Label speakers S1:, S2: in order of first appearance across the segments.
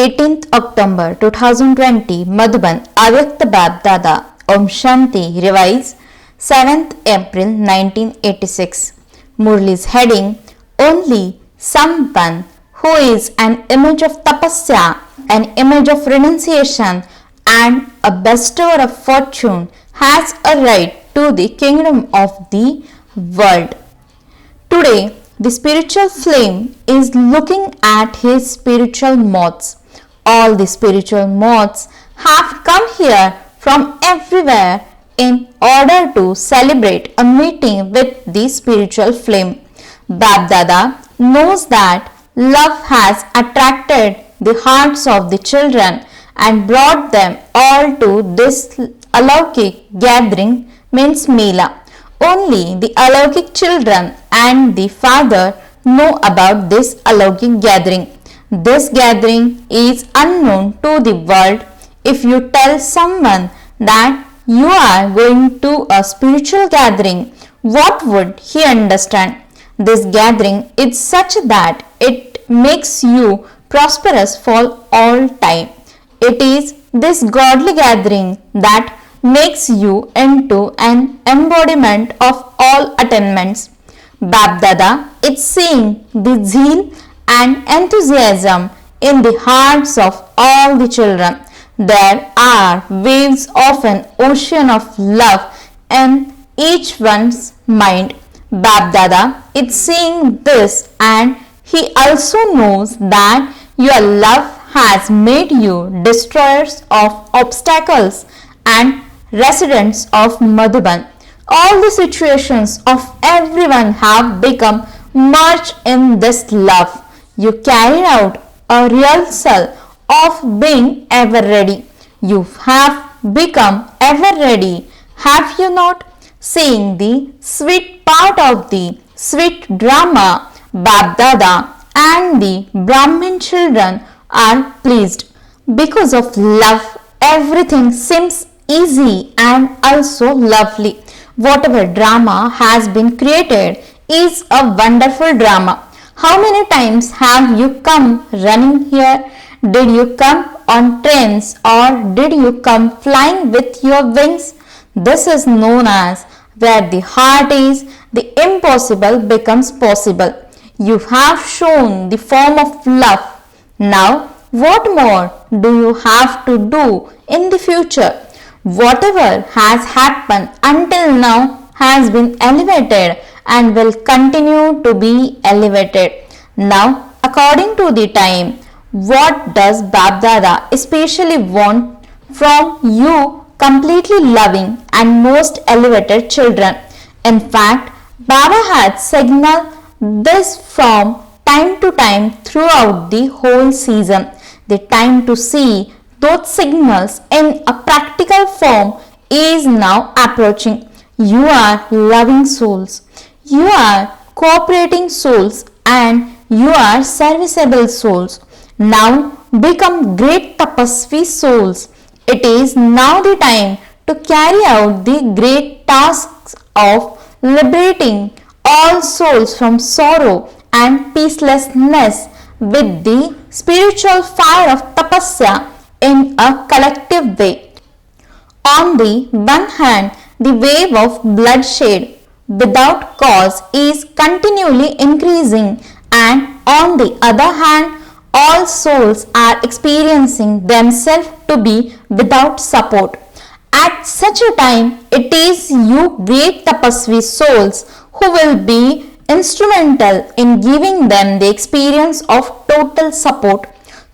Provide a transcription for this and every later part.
S1: 18th October 2020 Madhuban Avyakt Bab Dada Om Shanti Revise 7th April 1986 Murli's heading Only someone who is an image of tapasya, an image of renunciation and a bestower of fortune has a right to the kingdom of the world. Today, the spiritual flame is looking at his spiritual moths. All the spiritual moths have come here from everywhere in order to celebrate a meeting with the spiritual flame. Bab Dada knows that love has attracted the hearts of the children and brought them all to this Alaukik gathering means Mela. Only the Alaukik children and the father know about this Alaukik gathering. This gathering is unknown to the world. If you tell someone that you are going to a spiritual gathering, what would he understand? This gathering is such that it makes you prosperous for all time. It is this godly gathering that makes you into an embodiment of all attainments. Bab Dada is seeing the zeal and enthusiasm in the hearts of all the children. There are waves of an ocean of love in each one's mind. Bab Dada is seeing this and he also knows that your love has made you destroyers of obstacles and residents of Madhuban. All the situations of everyone have become merged in this love. You carry out a real self of being ever ready. You have become ever ready, have you not? Seeing the sweet part of the sweet drama, Bab Dada and the Brahmin children are pleased. Because of love, everything seems easy and also lovely. Whatever drama has been created is a wonderful drama. How many times have you come running here? Did you come on trains or did you come flying with your wings? This is known as where the heart is, the impossible becomes possible. You have shown the form of love. Now, what more do you have to do in the future? Whatever has happened until now has been elevated and will continue to be elevated. Now, according to the time, what does Bab Dada especially want from you completely loving and most elevated children? In fact, Baba had signaled this from time to time throughout the whole season. The time to see those signals in a practical form is now approaching. You are loving souls. You are cooperating souls and you are serviceable souls. Now become great tapasvi souls. It is now the time to carry out the great tasks of liberating all souls from sorrow and peacelessness with the spiritual fire of tapasya in a collective way. On the one hand, the wave of bloodshed without cause is continually increasing, and on the other hand, all souls are experiencing themselves to be without support. At such a time, it is you great tapasvi souls who will be instrumental in giving them the experience of total support.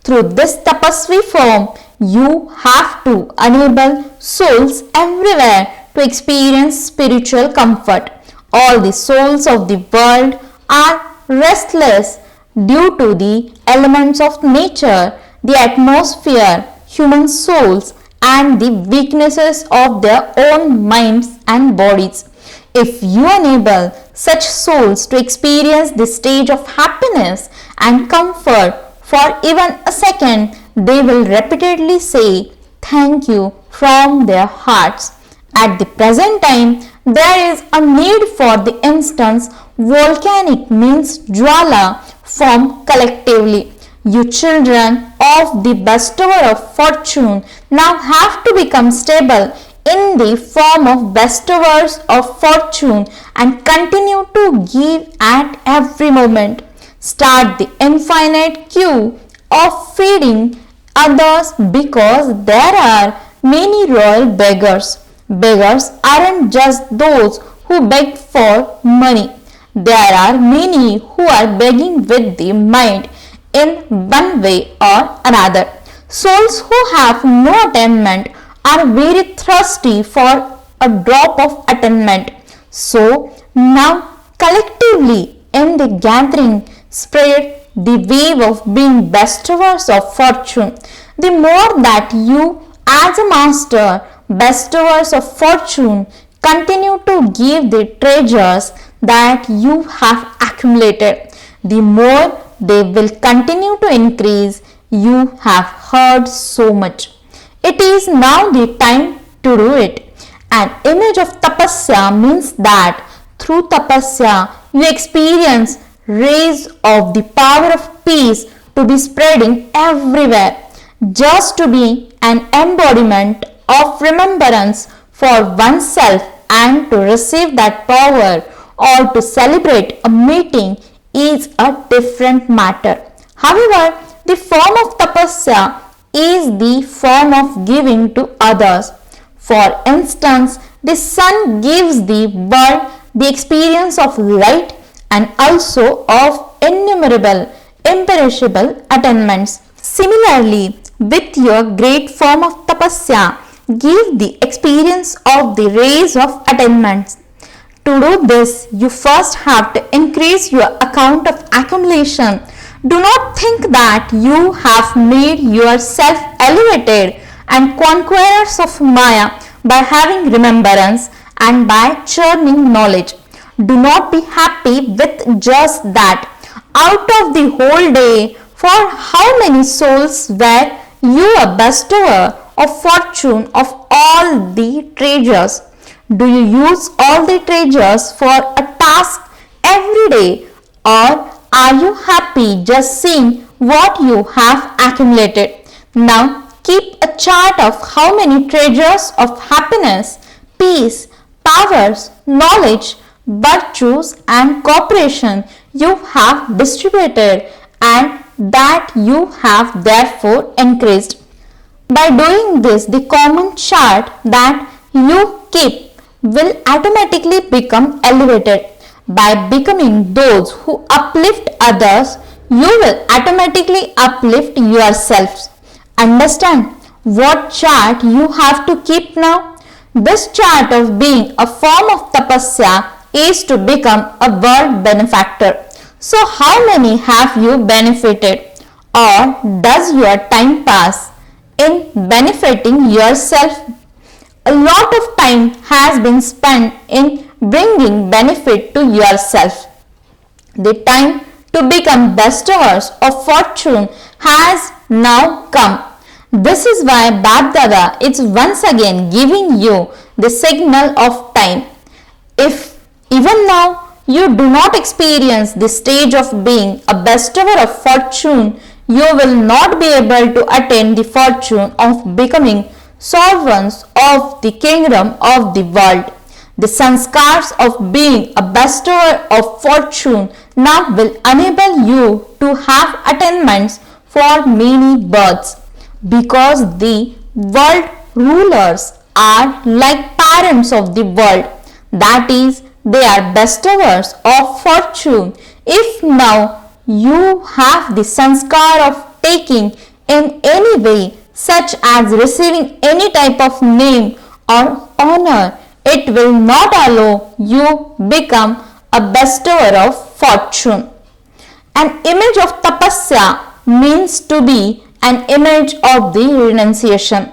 S1: Through this tapasvi form, you have to enable souls everywhere to experience spiritual comfort. All the souls of the world are restless due to the elements of nature, the atmosphere, human souls, and the weaknesses of their own minds and bodies. If you enable such souls to experience the stage of happiness and comfort for even a second, they will repeatedly say thank you from their hearts. At the present time, there is a need for the instance volcanic means jwala form collectively. You children of the bestower of fortune now have to become stable in the form of bestowers of fortune and continue to give at every moment. Start the infinite queue of feeding others because there are many royal beggars. Beggars aren't just those who beg for money. There are many who are begging with the mind in one way or another. Souls who have no attainment are very thirsty for a drop of attainment. So now collectively in the gathering spread the wave of being bestowers of fortune. The more that you as a master bestowers of fortune continue to give the treasures that you have accumulated, the more they will continue to increase. You have heard so much. It is now the time to do it. An image of tapasya means that through tapasya you experience rays of the power of peace to be spreading everywhere, just to be an embodiment of remembrance for oneself and to receive that power or to celebrate a meeting is a different matter. However, the form of tapasya is the form of giving to others. For instance, the sun gives the world the experience of light and also of innumerable imperishable attainments. Similarly, with your great form of tapasya, give the experience of the rays of attainments. To do this, you first have to increase your account of accumulation. Do not think that you have made yourself elevated and conquerors of Maya by having remembrance and by churning knowledge. Do not be happy with just that. Out of the whole day, for how many souls were you a bestower of fortune of all the treasures? Do you use all the treasures for a task every day, or are you happy just seeing what you have accumulated? Now keep a chart of how many treasures of happiness, peace, powers, knowledge, virtues and cooperation you have distributed and that you have therefore increased. By doing this, the common chart that you keep will automatically become elevated. By becoming those who uplift others, you will automatically uplift yourselves. Understand what chart you have to keep now? This chart of being a form of tapasya is to become a world benefactor. So how many have you benefited? Or does your time pass in benefiting yourself? A lot of time has been spent in bringing benefit to yourself. The time to become bestowers of fortune has now come. This is why Bab-Dada is once again giving you the signal of time. If even now you do not experience the stage of being a bestower of fortune, you will not be able to attain the fortune of becoming sovereigns of the kingdom of the world. The sanskars of being a bestower of fortune now will enable you to have attainments for many births, because the world rulers are like parents of the world, that is, they are bestowers of fortune. If now you have the sanskar of taking in any way, such as receiving any type of name or honor, it will not allow you become a bestower of fortune. An image of tapasya means to be an image of the renunciation,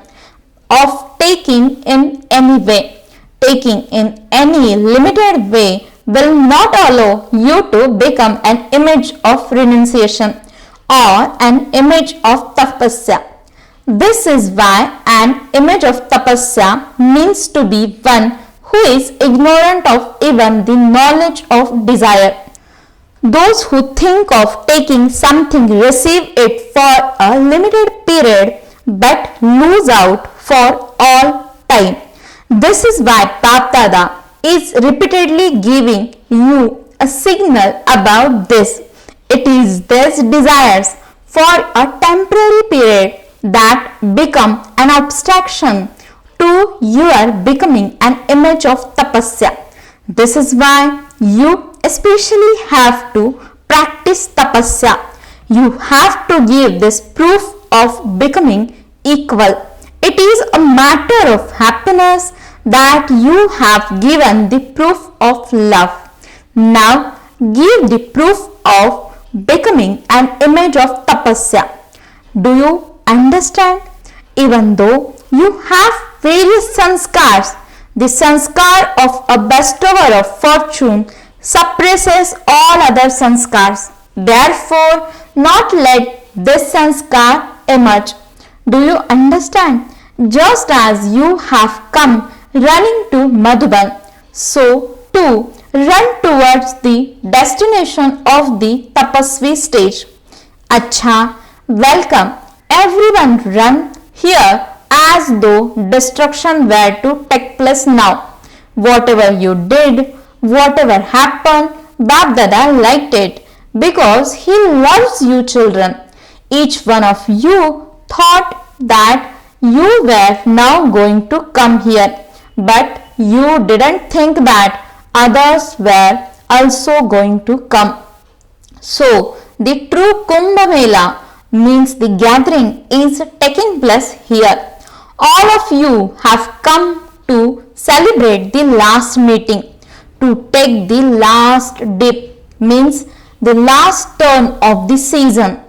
S1: of taking in any way. Taking in any limited way will not allow you to become an image of renunciation or an image of tapasya. This is why an image of tapasya means to be one who is ignorant of even the knowledge of desire. Those who think of taking something receive it for a limited period but lose out for all time. This is why Bap Dada is repeatedly giving you a signal about this. It is these desires for a temporary period that become an abstraction to your becoming an image of tapasya. This is why you especially have to practice tapasya. You have to give this proof of becoming equal. It is a matter of happiness that you have given the proof of love. Now give the proof of becoming an image of tapasya. Do you understand? Even though you have various sanskars, the sanskar of a bestower of fortune suppresses all other sanskars. Therefore, not let this sanskar emerge. Do you understand? Just as you have come running to Madhuban, so too run towards the destination of the Tapasvi stage. Acha, welcome. Everyone run here as though destruction were to take place now. Whatever you did, whatever happened, Bap Dada liked it because he loves you children. Each one of you thought that you were now going to come here, but you didn't think that others were also going to come. So, the true Kumbh Mela means the gathering is taking place here. All of you have come to celebrate the last meeting. To take the last dip means the last turn of the season.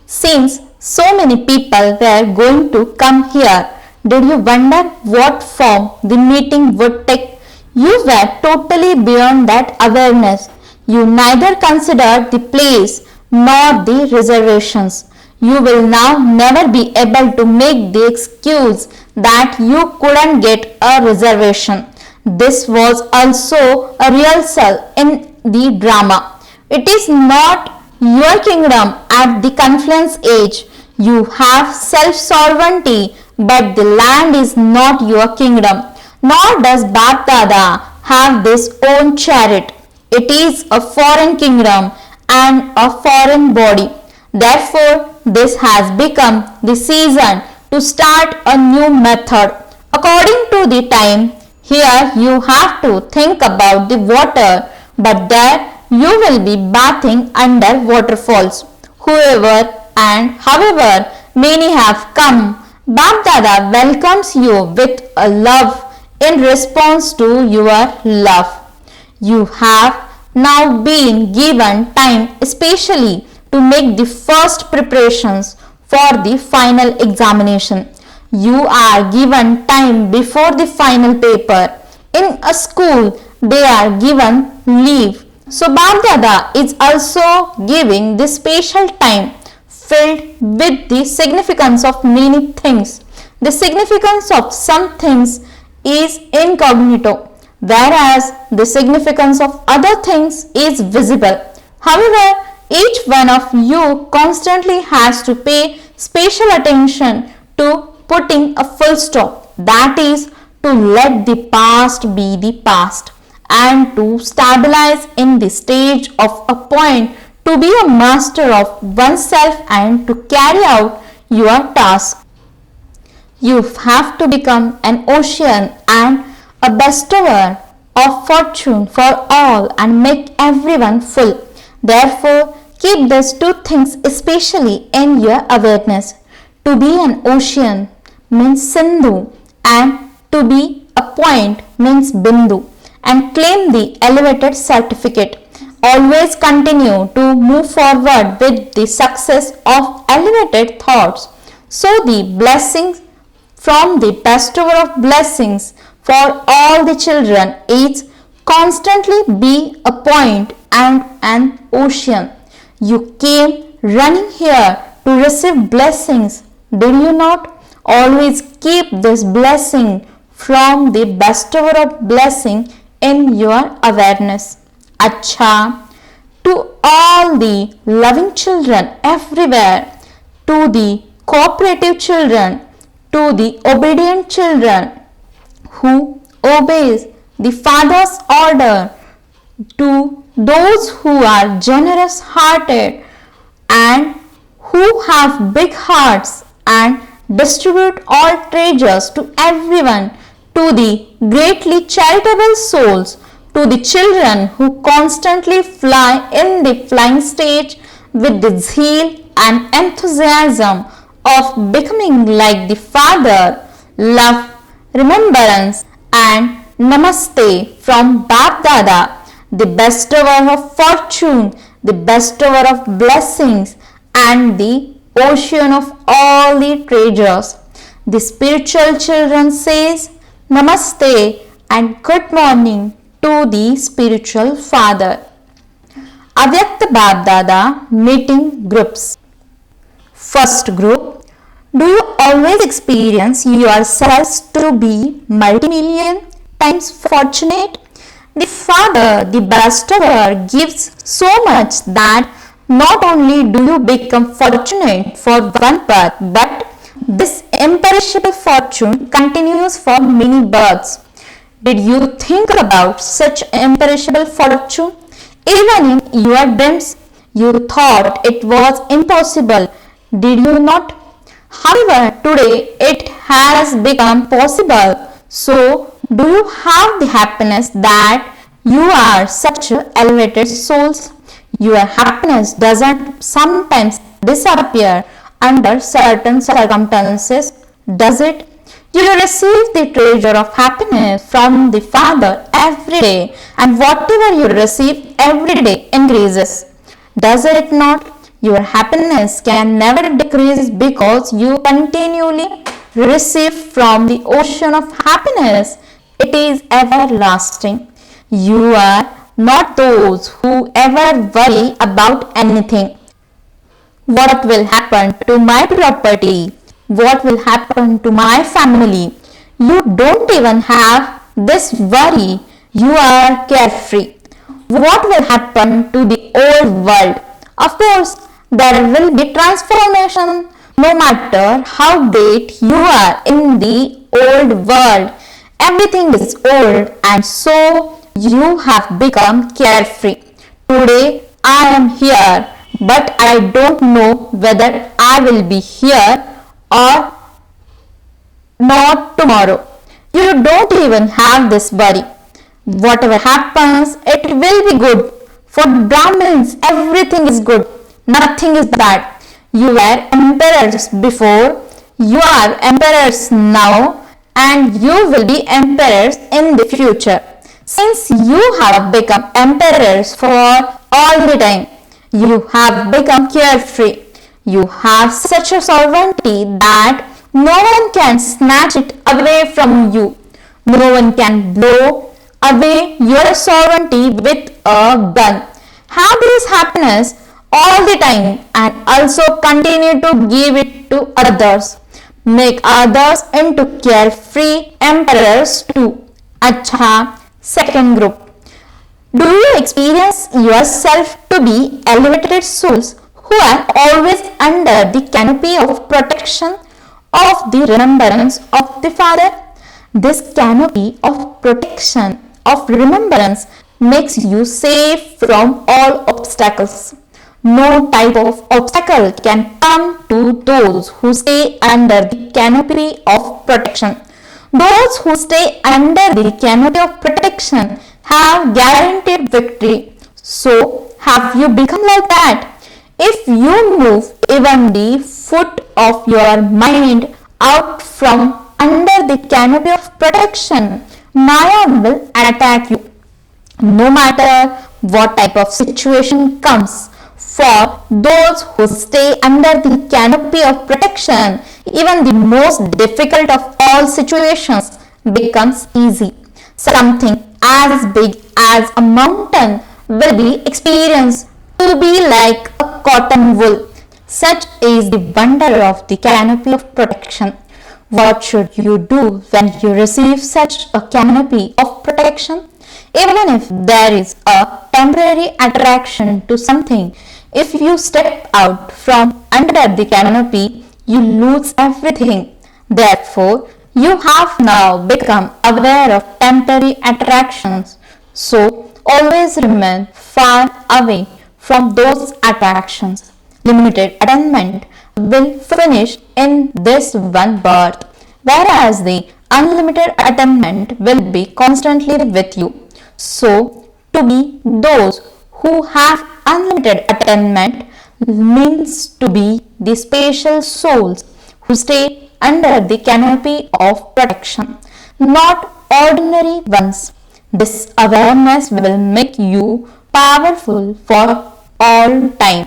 S1: Since so many people were going to come here, did you wonder what form the meeting would take? You were totally beyond that awareness. You neither considered the place nor the reservations. You will now never be able to make the excuse that you couldn't get a reservation. This was also a rehearsal in the drama. It is not your kingdom at the confluence age. You have self-sovereignty, but the land is not your kingdom. Nor does Bap Dada have this own chariot. It is a foreign kingdom and a foreign body. Therefore, this has become the season to start a new method. According to the time, here you have to think about the water, but there you will be bathing under waterfalls. Whoever and however many have come, Bap Dada welcomes you with a love in response to your love. You have now been given time especially to make the first preparations for the final examination. You are given time before the final paper. In a school, they are given leave. So Bap Dada is also giving this special time filled with the significance of many things. The significance of some things is incognito, whereas the significance of other things is visible. However, each one of you constantly has to pay special attention to putting a full stop, that is, to let the past be the past, and to stabilize in the stage of a point to be a master of oneself and to carry out your task. You have to become an ocean and a bestower of fortune for all and make everyone full. Therefore, keep these two things especially in your awareness. To be an ocean means Sindhu, and to be a point means Bindu, and claim the elevated certificate. Always continue to move forward with the success of elevated thoughts. So the blessings from the bestower of blessings for all the children is constantly be a point and an ocean. You came running here to receive blessings, did you not? Always keep this blessing from the bestower of blessing in your awareness. Acha, to all the loving children everywhere, to the cooperative children, to the obedient children who obeys the Father's order, to those who are generous hearted and who have big hearts and distribute all treasures to everyone, to the greatly charitable souls, to the children who constantly fly in the flying stage with the zeal and enthusiasm of becoming like the Father, love, remembrance and namaste from Bap Dada, the bestower of fortune, the bestower of blessings and the ocean of all the treasures. The spiritual children says namaste and good morning to the spiritual father. Avyakta Bap Dada meeting groups. First group, do you always experience yourselves to be multi-million times fortunate? The Father, the bestower, gives so much that not only do you become fortunate for one birth, but this imperishable fortune continues for many births. Did you think about such imperishable fortune? Even in your dreams, you thought it was impossible, did you not? However, today it has become possible. So, do you have the happiness that you are such elevated souls? Your happiness doesn't sometimes disappear under certain circumstances, does it? You receive the treasure of happiness from the Father every day, and whatever you receive every day increases. Does it not? Your happiness can never decrease because you continually receive from the ocean of happiness. It is everlasting. You are not those who ever worry about anything. What will happen to my property? What will happen to my family? You don't even have this worry. You are carefree. What will happen to the old world? Of course, there will be transformation no matter how great you are in the old world. Everything is old and so you have become carefree. Today I am here, but I don't know whether I will be here or not tomorrow. You don't even have this worry. Whatever happens, it will be good. For Brahmins, everything is good. Nothing is bad. You were emperors before, you are emperors now, and you will be emperors in the future. Since you have become emperors for all the time, you have become carefree. You have such a sovereignty that no one can snatch it away from you. No one can blow away your sovereignty with a gun. Have this happiness all the time and also continue to give it to others. Make others into carefree emperors too. Acha, second group. Do you experience yourself to be elevated souls who are always under the canopy of protection of the remembrance of the Father? This canopy of protection, of remembrance, makes you safe from all obstacles. No type of obstacle can come to those who stay under the canopy of protection. Those who stay under the canopy of protection have guaranteed victory. So, have you become like that? If you move even the foot of your mind out from under the canopy of protection, Maya will attack you. No matter what type of situation comes, for those who stay under the canopy of protection, even the most difficult of all situations becomes easy. Something as big as a mountain will be experienced to be like a cotton wool. Such is the wonder of the canopy of protection. What should you do when you receive such a canopy of protection? Even if there is a temporary attraction to something, if you step out from under the canopy, you lose everything. Therefore, you have now become aware of temporary attractions. So, always remain far away from those attractions. Limited attainment will finish in this one birth, whereas the unlimited attainment will be constantly with you. So, to be those who have unlimited attainment means to be the special souls who stay under the canopy of protection, not ordinary ones. This awareness will make you powerful for all time.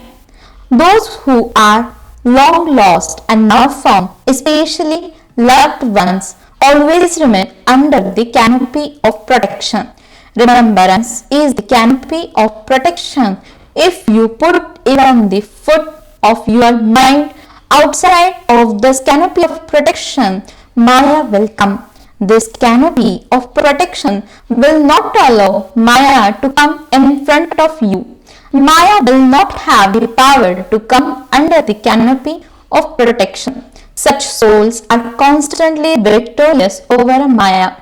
S1: Those who are long lost and now found, especially loved ones, always remain under the canopy of protection. Remembrance is the canopy of protection. If you put even the foot of your mind outside of this canopy of protection, Maya will come. This canopy of protection will not allow Maya to come in front of you. Maya will not have the power to come under the canopy of protection. Such souls are constantly victorious over Maya.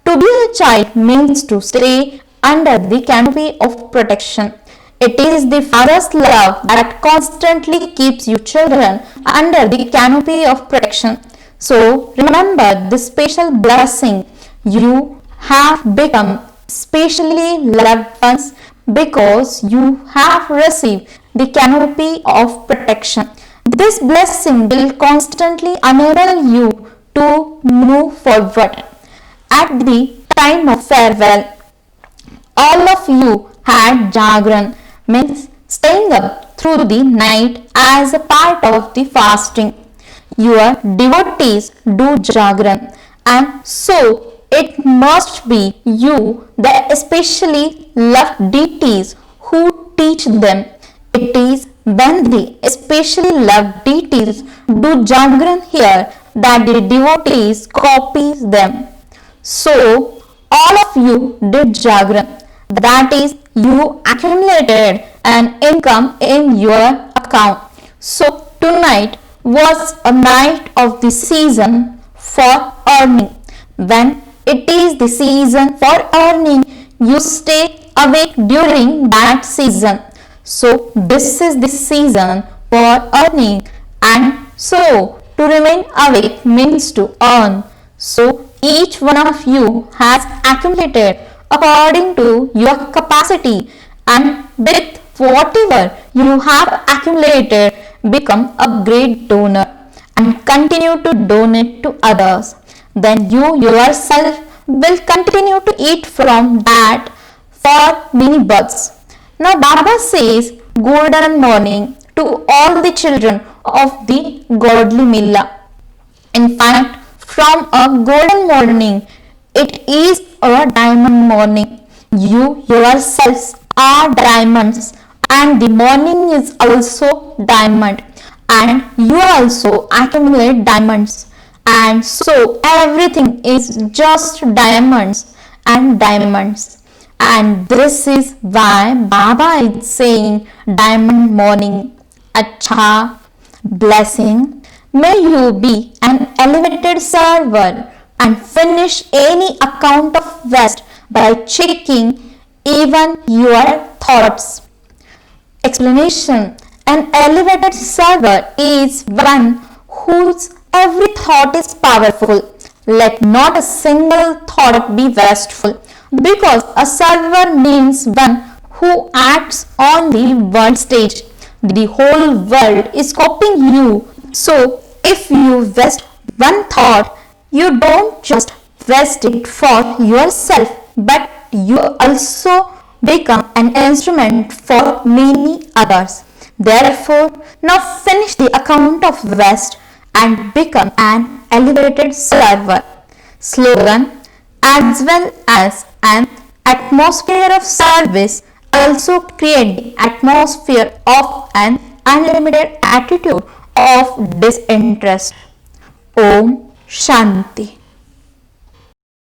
S1: To be a child means to stay under the canopy of protection. It is the father's love that constantly keeps you children under the canopy of protection. So remember this special blessing. You have become specially loved ones because you have received the canopy of protection. This blessing will constantly enable you to move forward. At the time of farewell, all of you had Jagran, means staying up through the night as a part of the fasting. Your devotees do Jagran, and so it must be you, the especially loved deities, who teach them. It is when the especially loved deities do Jagran here that the devotees copies them. So, all of you did Jagran. That is, you accumulated an income in your account. So, tonight was a night of the season for earning. When it is the season for earning, you stay awake during that season. So, this is the season for earning, and so to remain awake means to earn. So, each one of you has accumulated according to your capacity, and with whatever you have accumulated, become a great donor and continue to donate to others. Then you yourself will continue to eat from that for many births. Now Baba says golden morning to all the children of the godly Milla. In fact, from a golden morning, it is a diamond morning. You yourselves are diamonds, and the morning is also diamond, and you also accumulate diamonds, and so everything is just diamonds and diamonds. And this is why Baba is saying diamond morning. Acha, blessing. May you be an elevated server and finish any account of waste by checking even your thoughts. Explanation. An elevated server is one whose every thought is powerful. Let not a single thought be wasteful, because a server means one who acts on the world stage. The whole world is copying you. So, if you waste one thought, you don't just waste it for yourself, but you also become an instrument for many others. Therefore, now finish the account of waste and become an elevated server. Slogan. As well as an atmosphere of service, also create the atmosphere of an unlimited attitude of disinterest. Om Shanti.